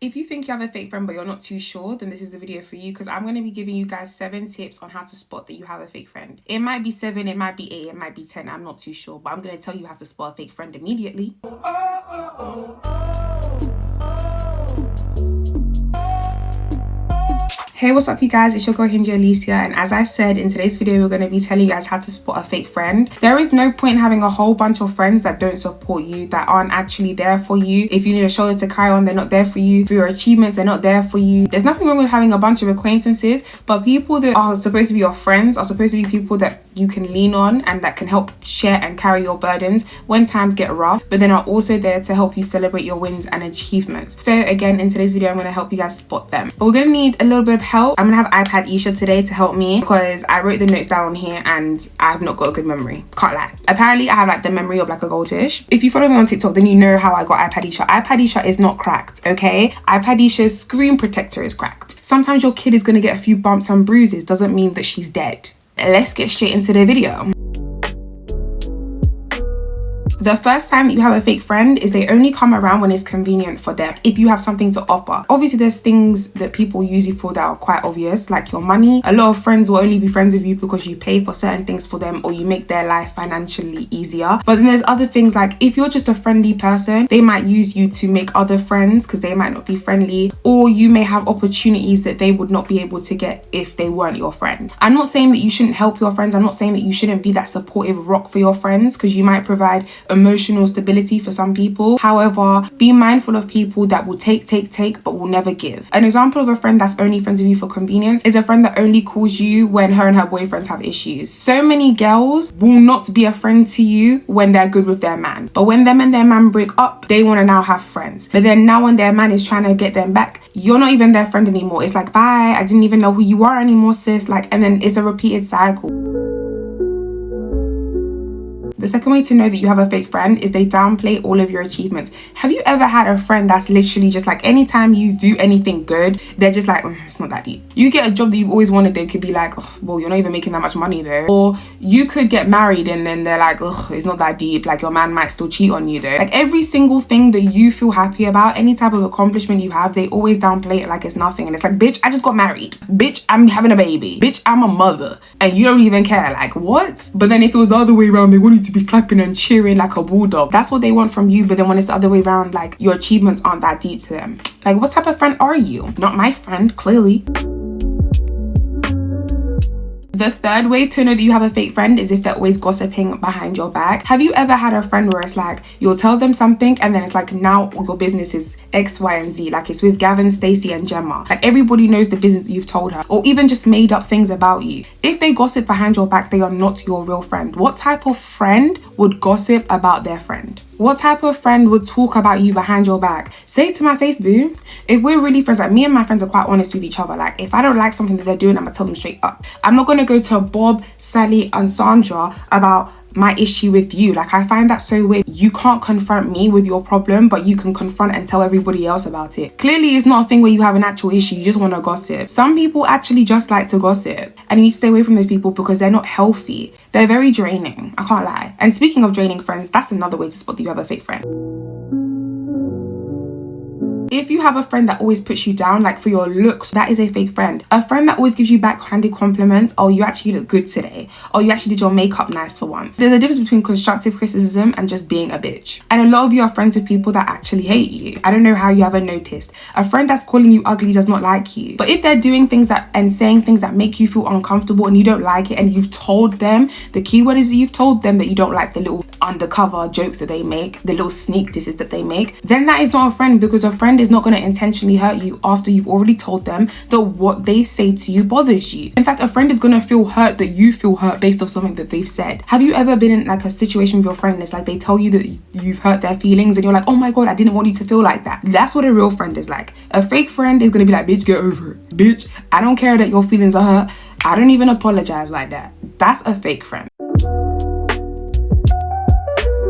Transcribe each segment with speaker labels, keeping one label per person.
Speaker 1: If you think you have a fake friend but you're not too sure, then this is the video for you, because I'm going to be giving you guys 7 tips on how to spot that you have a fake friend. It might be 7, it might be 8, it might be 10, I'm not too sure, but I'm going to tell you how to spot a fake friend immediately. Hey, what's up you guys, it's your girl HINDIAALICIA, and as I said, in today's video we're going to be telling you guys how to spot a fake friend. There is no point in having a whole bunch of friends that don't support you, that aren't actually there for you. If you need a shoulder to cry on, they're not there for you. For your achievements, they're not there for you. There's nothing wrong with having a bunch of acquaintances, but people that are supposed to be your friends are supposed to be people that you can lean on and that can help share and carry your burdens when times get rough, but then are also there to help you celebrate your wins and achievements. So again, in today's video I'm going to help you guys spot them, but we're going to need a little bit of help. I'm going to have iPad Isha today to help me, because I wrote the notes down on here and I've not got a good memory, can't lie. Apparently I have like the memory of like a goldfish. If you follow me on TikTok, then you know how I got iPad Isha. iPad Isha is not cracked, okay? iPad Isha's screen protector is cracked. Sometimes your kid is going to get a few bumps and bruises, doesn't mean that she's dead. Let's get straight into the video. The first time that you have a fake friend is they only come around when it's convenient for them, if you have something to offer. Obviously there's things that people use you for that are quite obvious, like your money. A lot of friends will only be friends with you because you pay for certain things for them or you make their life financially easier. But then there's other things, like if you're just a friendly person, they might use you to make other friends because they might not be friendly, or you may have opportunities that they would not be able to get if they weren't your friend. I'm not saying that you shouldn't help your friends. I'm not saying that you shouldn't be that supportive rock for your friends, because you might provide emotional stability for some people. However, be mindful of people that will take but will never give. An example of a friend that's only friends with you for convenience is a friend that only calls you when her and her boyfriends have issues. So many girls will not be a friend to you when they're good with their man, but when them and their man break up, they want to now have friends. But then now when their man is trying to get them back, you're not even their friend anymore. It's like, bye, I didn't even know who you are anymore, sis. Like, and then it's a repeated cycle. The second way to know that you have a fake friend is they downplay all of your achievements. Have you ever had a friend that's literally just like, anytime you do anything good, they're just like, it's not that deep. You get a job that you've always wanted, they could be like, oh, well, you're not even making that much money though. Or you could get married and then they're like, oh, it's not that deep. Like, your man might still cheat on you though. Like, every single thing that you feel happy about, any type of accomplishment you have, they always downplay it like it's nothing. And it's like, bitch, I just got married. Bitch, I'm having a baby. Bitch, I'm a mother. And you don't even care. Like, what? But then if it was the other way around, they want you to be clapping and cheering like a bulldog. That's what they want from you. But then when it's the other way around, like, your achievements aren't that deep to them. Like, what type of friend are you? Not my friend, clearly. The third way to know that you have a fake friend is if they're always gossiping behind your back. Have you ever had a friend where it's like, you'll tell them something and then it's like, now your business is X, Y, and Z. Like, it's with Gavin, Stacey, and Gemma. Like, everybody knows the business that you've told her, or even just made up things about you. If they gossip behind your back, they are not your real friend. What type of friend would gossip about their friend? What type of friend would talk about you behind your back? Say it to my face, boo. If we're really friends, like, me and my friends are quite honest with each other. Like, if I don't like something that they're doing, I'm gonna tell them straight up. I'm not gonna go to Bob, Sally, and Sandra about my issue with you. Like, I find that so weird. You can't confront me with your problem, but you can confront and tell everybody else about it. Clearly it's not a thing where you have an actual issue, you just want to gossip. Some people actually just like to gossip, and you need to stay away from those people because they're not healthy. They're very draining, I can't lie. And speaking of draining friends, that's another way to spot that you have a fake friend. If you have a friend that always puts you down, like for your looks, that is a fake friend. A friend that always gives you backhanded compliments. Oh, you actually look good today. Oh, you actually did your makeup nice for once. There's a difference between constructive criticism and just being a bitch. And a lot of you are friends with people that actually hate you. I don't know how you haven't noticed. A friend that's calling you ugly does not like you. But if they're doing things that and saying things that make you feel uncomfortable and you don't like it, and you've told them, the keyword is you've told them that you don't like the little undercover jokes that they make, the little sneak disses that they make, then that is not a friend, because a friend is not going to intentionally hurt you after you've already told them that what they say to you bothers you. In fact, a friend is going to feel hurt that you feel hurt based off something that they've said. Have you ever been in like a situation with your friend and it's like they tell you that you've hurt their feelings and you're like, oh my god, I didn't want you to feel like that? That's what a real friend is like. A fake friend is going to be like, bitch, get over it. Bitch, I don't care that your feelings are hurt. I don't even apologize like that. That's a fake friend.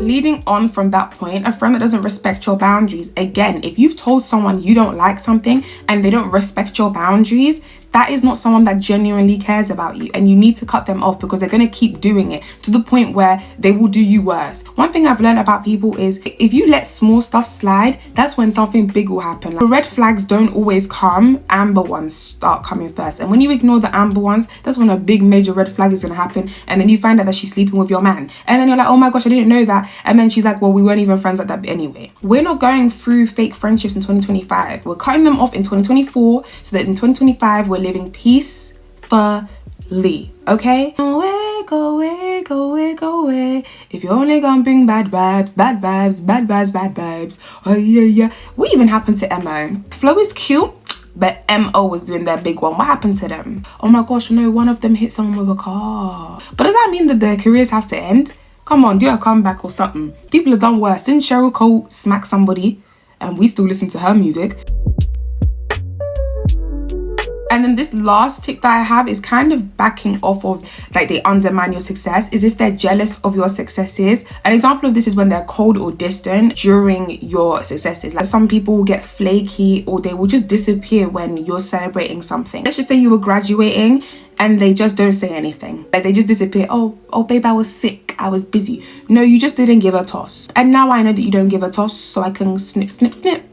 Speaker 1: Leading on from that point, a friend that doesn't respect your boundaries. Again, if you've told someone you don't like something and they don't respect your boundaries, that is not someone that genuinely cares about you, and you need to cut them off because they're going to keep doing it to the point where they will do you worse. One thing I've learned about people is if you let small stuff slide, that's when something big will happen. Like, red flags don't always come, amber ones start coming first, and when you ignore the amber ones, that's when a big major red flag is going to happen, and then you find out that she's sleeping with your man, and then you're like, oh my gosh, I didn't know that, and then she's like, well, we weren't even friends like that anyway. We're not going through fake friendships in 2025. We're cutting them off in 2024 so that in 2025 we're living peacefully, okay? Go away, go away, go away, go away. If you're only gonna bring bad vibes, bad vibes, bad vibes, bad vibes. Oh yeah, yeah. What even happened to MO? Flo is cute, but MO was doing their big one. What happened to them? Oh my gosh, no, one of them hit someone with a car. But does that mean that their careers have to end? Come on, do a comeback or something. People have done worse. Didn't Cheryl Cole smack somebody and we still listen to her music? And then this last tip that I have is kind of backing off of like they undermine your success, is if they're jealous of your successes. An example of this is when they're cold or distant during your successes. Like some people will get flaky or they will just disappear when you're celebrating something. Let's just say you were graduating and they just don't say anything. Like they just disappear. Oh babe, I was sick, I was busy. No, you just didn't give a toss. And now I know that you don't give a toss, so I can snip, snip, snip.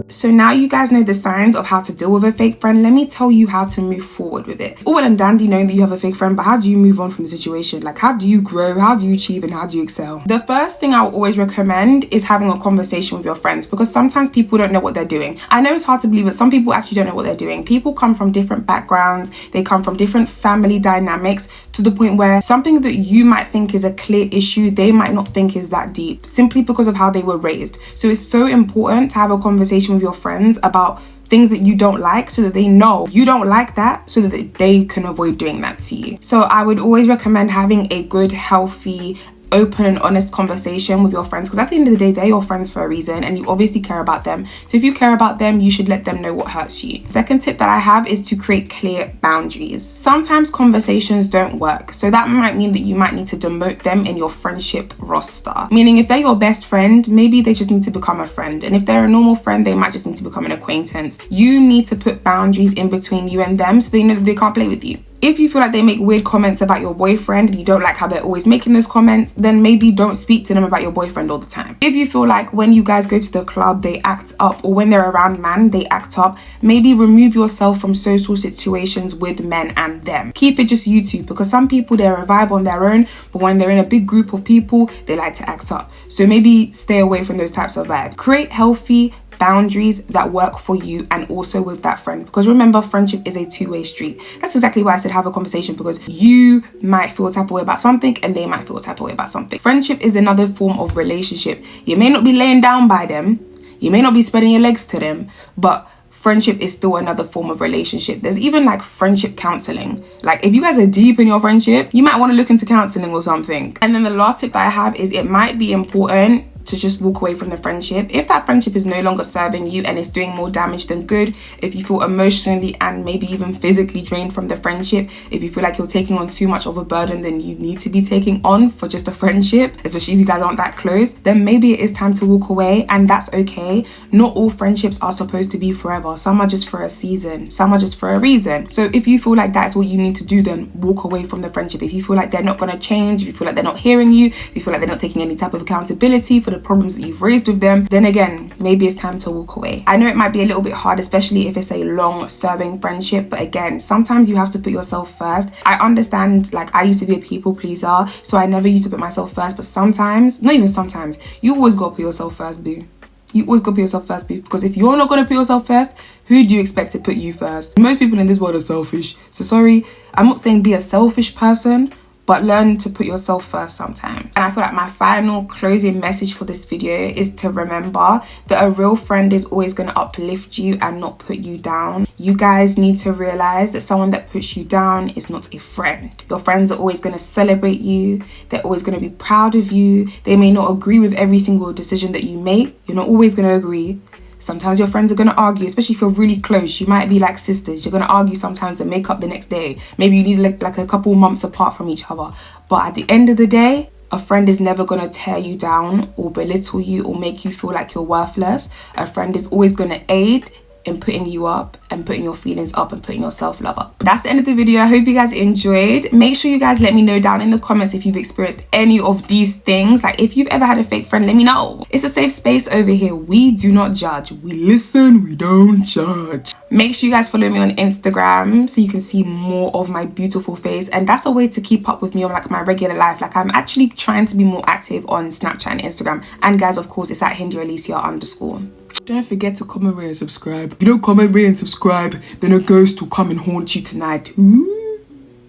Speaker 1: So now you guys know the signs of how to deal with a fake friend. Let me tell you how to move forward with it. It's all well and dandy knowing that you have a fake friend, but how do you move on from the situation? Like, how do you grow? How do you achieve? And how do you excel? The first thing I will always recommend is having a conversation with your friends, because sometimes people don't know what they're doing. I know it's hard to believe, but some people actually don't know what they're doing. People come from different backgrounds. They come from different family dynamics to the point where something that you might think is a clear issue, they might not think is that deep, simply because of how they were raised. So it's so important to have a conversation with your friends about things that you don't like, so that they know you don't like that, so that they can avoid doing that to you. So I would always recommend having a good, healthy, open and honest conversation with your friends, because at the end of the day, they're your friends for a reason and you obviously care about them. So if you care about them, you should let them know what hurts you. Second tip that I have is to create clear boundaries. Sometimes conversations don't work, so that might mean that you might need to demote them in your friendship roster. Meaning if they're your best friend, maybe they just need to become a friend, and if they're a normal friend, they might just need to become an acquaintance. You need to put boundaries in between you and them so they know that they can't play with you. If you feel like they make weird comments about your boyfriend and you don't like how they're always making those comments, then maybe don't speak to them about your boyfriend all the time. If you feel like when you guys go to the club, they act up, or when they're around man, they act up, maybe remove yourself from social situations with men and them. Keep it just you two, because some people, they're a vibe on their own, but when they're in a big group of people, they like to act up. So maybe stay away from those types of vibes. Create healthy boundaries that work for you and also with that friend, because remember, friendship is a two-way street. That's exactly why I said have a conversation, because you might feel a type of way about something and they might feel a type of way about something. Friendship is another form of relationship. You may not be laying down by them, you may not be spreading your legs to them, but friendship is still another form of relationship. There's even like friendship counseling. Like if you guys are deep in your friendship, you might want to look into counseling or something. And then the last tip that I have is it might be important to just walk away from the friendship. If that friendship is no longer serving you and it's doing more damage than good, if you feel emotionally and maybe even physically drained from the friendship, if you feel like you're taking on too much of a burden than you need to be taking on for just a friendship, especially if you guys aren't that close, then maybe it is time to walk away, and that's okay. Not all friendships are supposed to be forever. Some are just for a season, some are just for a reason. So if you feel like that's what you need to do, then walk away from the friendship. If you feel like they're not going to change, if you feel like they're not hearing you, if you feel like they're not taking any type of accountability for the problems that you've raised with them, then again, maybe it's time to walk away. I know it might be a little bit hard, especially if it's a long-serving friendship, but again, sometimes you have to put yourself first. I understand, like I used to be a people pleaser, so I never used to put myself first, but sometimes, not even sometimes, you always gotta put yourself first, boo. You always gotta put yourself first, boo, because if you're not gonna put yourself first, who do you expect to put you first? Most people in this world are selfish, so sorry, I'm not saying be a selfish person, but learn to put yourself first sometimes. And I feel like my final closing message for this video is to remember that a real friend is always going to uplift you and not put you down. You guys need to realize that someone that puts you down is not a friend. Your friends are always going to celebrate you. They're always going to be proud of you. They may not agree with every single decision that you make. You're not always going to agree. Sometimes your friends are going to argue, especially if you're really close. You might be like sisters. You're going to argue sometimes and make up the next day. Maybe you need like a couple months apart from each other. But at the end of the day, a friend is never going to tear you down or belittle you or make you feel like you're worthless. A friend is always going to aid in putting you up and putting your feelings up and putting your self-love up. That's the end of the video. I hope you guys enjoyed. Make sure you guys let me know down in the comments if you've experienced any of these things. Like if you've ever had a fake friend, let me know. It's a safe space over here. We do not judge. We listen, we don't judge. Make sure you guys follow me on Instagram so you can see more of my beautiful face, and that's a way to keep up with me on like my regular life. Like I'm actually trying to be more active on Snapchat and Instagram, and guys, of course, it's at HINDIAALICIA_. Don't forget to comment, rate and subscribe. If you don't comment, rate and subscribe, then a ghost will come and haunt you tonight. Ooh,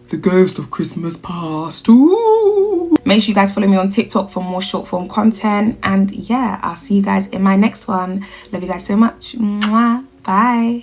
Speaker 1: the ghost of Christmas past. Ooh. Make sure you guys follow me on TikTok for more short form content, and yeah, I'll see you guys in my next one. Love you guys so much. Mwah. Bye.